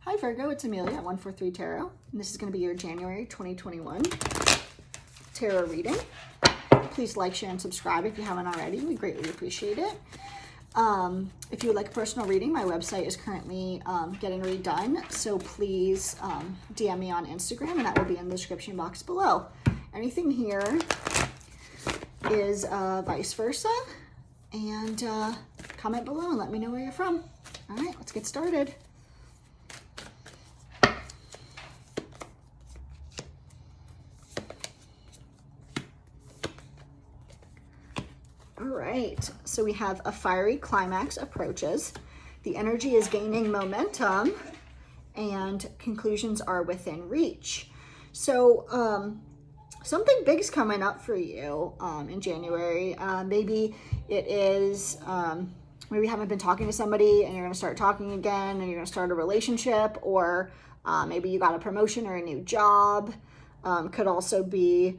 Hi Virgo, it's Amelia at 143 Tarot, and this is going to be your January 2021 tarot reading. Please like, share, and subscribe if you haven't already. We greatly appreciate it. If you would like a personal reading, my website is currently getting redone, so please DM me on Instagram, and that will be in the description box below. Anything here is vice versa, and comment below and let me know where you're from. All right, let's get started. All right, so we have a fiery climax approaches. The energy is gaining momentum and conclusions are within reach. So something big's coming up for you in January. Maybe it is, maybe you haven't been talking to somebody and you're gonna start talking again and you're gonna start a relationship, or maybe you got a promotion or a new job. Could also be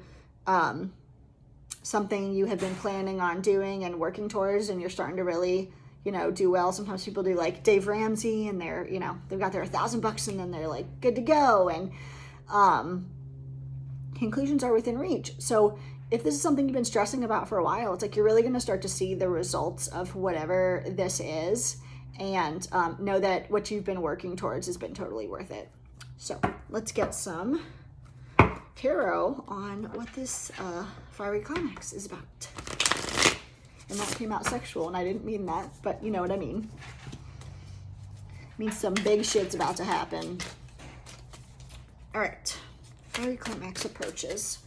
something you have been planning on doing and working towards, and you're starting to really, do well. Sometimes people do like Dave Ramsey, and they're, they've got their $1,000 and then they're like good to go, and conclusions are within reach. So if this is something you've been stressing about for a while, it's like you're really going to start to see the results of whatever this is, and know that what you've been working towards has been totally worth it. So let's get some tarot on what this fiery climax is about. And that came out sexual, and I didn't mean that, but you know what I mean. It means some big shit's about to happen. All right, fiery climax approaches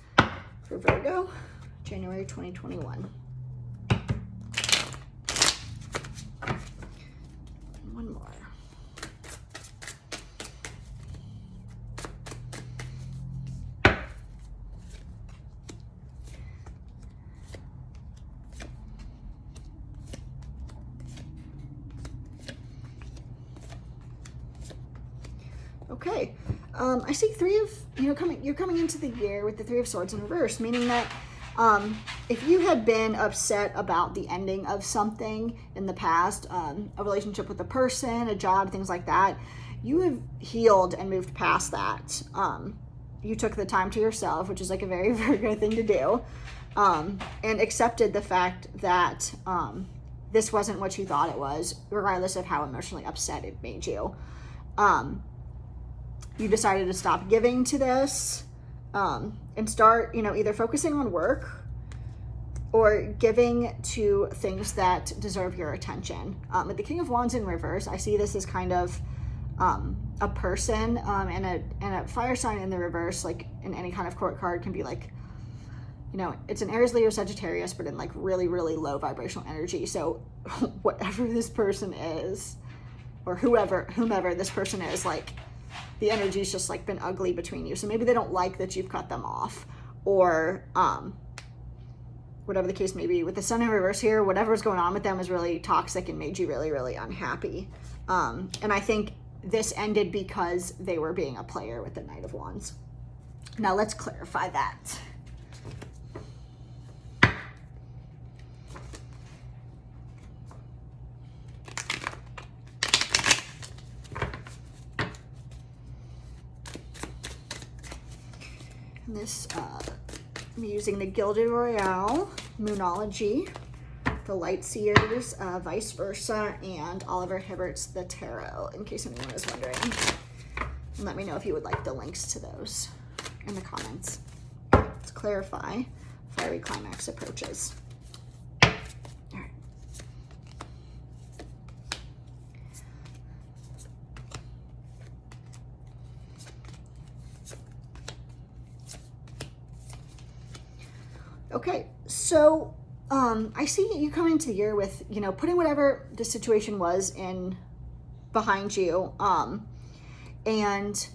for Virgo, January 2021. And one more. Okay, I see you're coming into the year with the Three of Swords in reverse, meaning that if you had been upset about the ending of something in the past, a relationship with a person, a job, things like that, you have healed and moved past that. You took the time to yourself, which is like a very Virgo thing to do, and accepted the fact that this wasn't what you thought it was, regardless of how emotionally upset it made you. You decided to stop giving to this and start, either focusing on work or giving to things that deserve your attention. With the King of Wands in reverse, I see this as kind of a person, and a fire sign in the reverse, like in any kind of court card, can be like, it's an Aries, Leo, Sagittarius, but in like really, really low vibrational energy. So whatever this person is, or whomever this person is, like, the energy's just like been ugly between you. So maybe they don't like that you've cut them off, or whatever the case may be. With the Sun in reverse here, whatever's going on with them is really toxic and made you really, really unhappy. And I think this ended because they were being a player with the Knight of Wands. Now let's clarify that. This, I'm using the Gilded Royale, Moonology, the Light Seers, Vice Versa, and Oliver Hibbert's The Tarot, in case anyone is wondering. And let me know if you would like the links to those in the comments. Let's clarify fiery climax approaches. All right. Okay, so I see you coming into the year with, putting whatever the situation was in behind you, and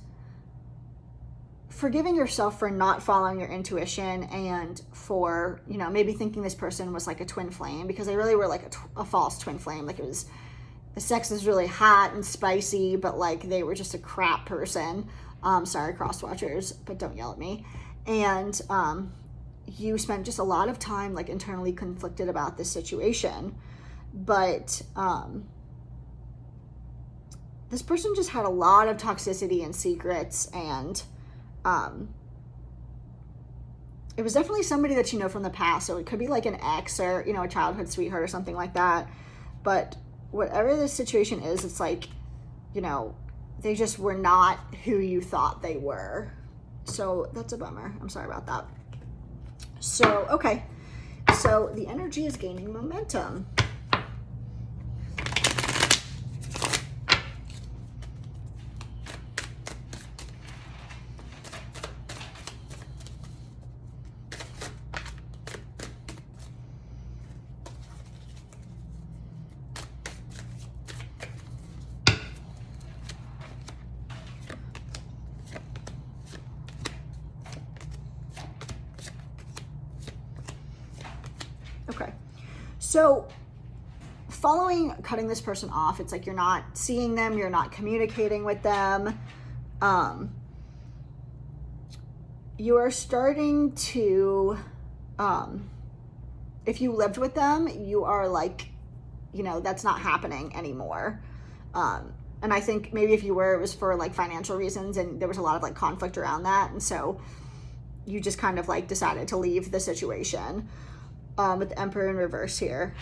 forgiving yourself for not following your intuition, and for, maybe thinking this person was like a twin flame, because they really were like a false twin flame. Like, the sex is really hot and spicy, but like they were just a crap person. Sorry, cross watchers, but don't yell at me. And you spent just a lot of time like internally conflicted about this situation, but this person just had a lot of toxicity and secrets, and it was definitely somebody that you know from the past. So it could be like an ex or, you know, a childhood sweetheart or something like that. But whatever the situation is, it's like, you know, they just were not who you thought they were. So that's a bummer. I'm sorry about that. So, okay. So the energy is gaining momentum. Okay. So following cutting this person off, it's like you're not seeing them, you're not communicating with them. You are starting to, if you lived with them, you are like, you know, that's not happening anymore. And I think maybe if you were, it was for like financial reasons, and there was a lot of like conflict around that. And so you just kind of like decided to leave the situation. With the Emperor in reverse here,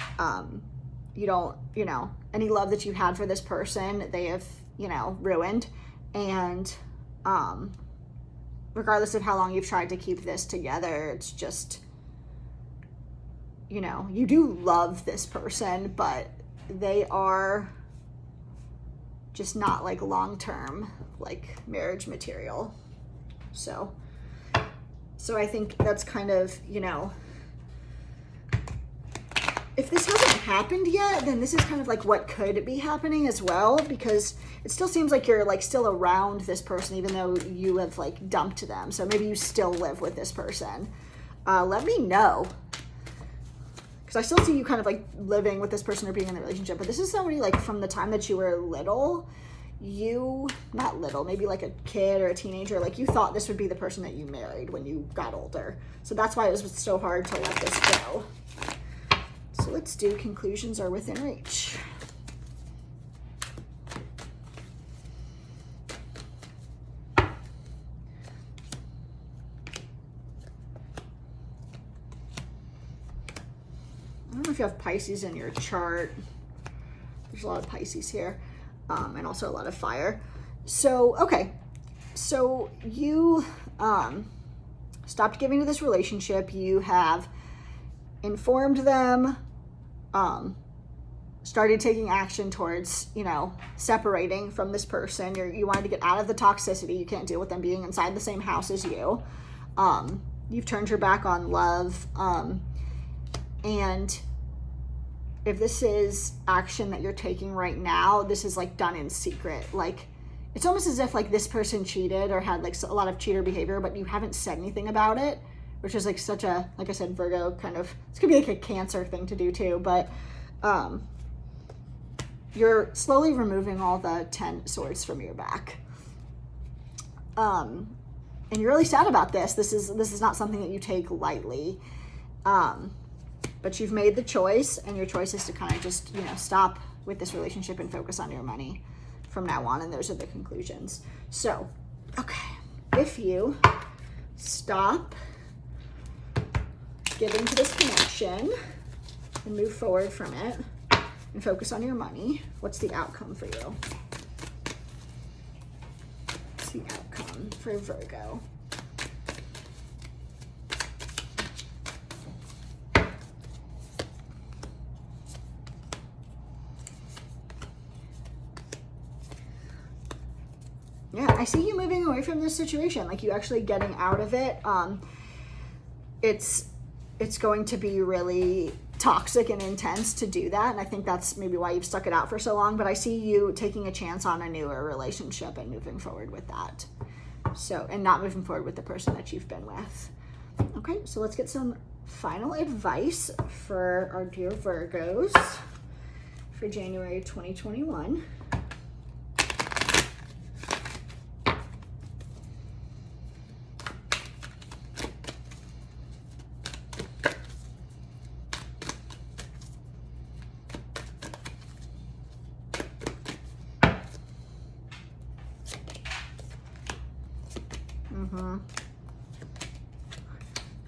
you don't, you know, any love that you had for this person, they have, you know, ruined. And regardless of how long you've tried to keep this together, it's just, you know, you do love this person, but they are just not like long-term, like marriage material. So I think that's kind of, you know, if this hasn't happened yet, then this is kind of like what could be happening as well, because it still seems like you're like still around this person, even though you have like dumped them. So maybe you still live with this person. Let me know. Because I still see you kind of like living with this person or being in the relationship, but this is somebody like from the time that you were little, not little, maybe like a kid or a teenager, like you thought this would be the person that you married when you got older. So that's why it was so hard to let this go. So let's do conclusions are within reach. I don't know if you have Pisces in your chart. There's a lot of Pisces here, and also a lot of fire. So, okay. So you stopped giving to this relationship. You have informed them, started taking action towards, you know, separating from this person. You wanted to get out of the toxicity. You can't deal with them being inside the same house as you. You've turned your back on love. And if this is action that you're taking right now, this is like done in secret. Like, it's almost as if like this person cheated or had like a lot of cheater behavior, but you haven't said anything about it, which is like such a, like I said, Virgo kind of, this could be like a Cancer thing to do too, but you're slowly removing all the 10 swords from your back. And you're really sad about this. This is not something that you take lightly. But you've made the choice, and your choice is to kind of just, you know, stop with this relationship and focus on your money from now on. And those are the conclusions. So, okay, if you stop giving to this connection and move forward from it and focus on your money, what's the outcome for you? What's the outcome for Virgo? Yeah, I see you moving away from this situation, like you actually getting out of it. It's going to be really toxic and intense to do that, and I think that's maybe why you've stuck it out for so long, but I see you taking a chance on a newer relationship and moving forward with that. So, and not moving forward with the person that you've been with. Okay, so let's get some final advice for our dear Virgos for January 2021.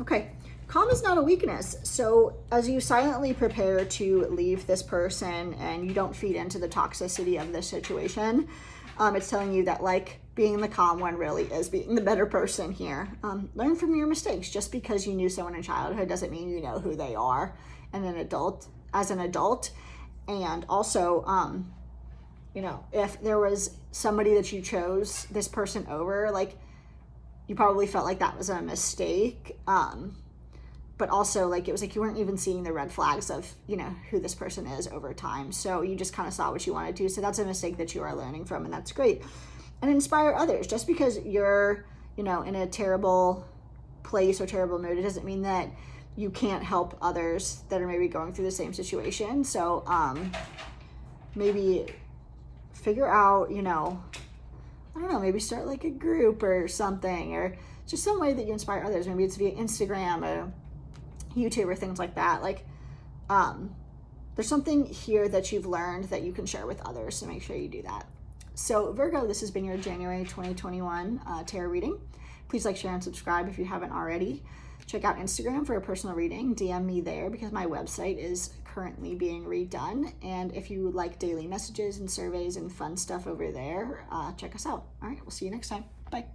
Okay, calm is not a weakness. So as you silently prepare to leave this person and you don't feed into the toxicity of this situation, it's telling you that like being the calm one really is being the better person here. Learn from your mistakes. Just because you knew someone in childhood doesn't mean you know who they are as an adult. And also, you know, if there was somebody that you chose this person over, like you probably felt like that was a mistake. But also like it was like you weren't even seeing the red flags of, you know, who this person is over time. So you just kind of saw what you wanted to. So that's a mistake that you are learning from, and that's great. And inspire others. Just because you're, you know, in a terrible place or terrible mood, it doesn't mean that you can't help others that are maybe going through the same situation. So maybe figure out, you know, I don't know, maybe start like a group or something, or just some way that you inspire others. Maybe it's via Instagram or YouTube or things like that. Like there's something here that you've learned that you can share with others, so make sure you do that. So Virgo, this has been your January 2021 tarot reading. Please like, share, and subscribe if you haven't already. Check out Instagram for a personal reading. DM me there because my website is currently being redone. And if you like daily messages and surveys and fun stuff over there, check us out. All right, we'll see you next time. Bye.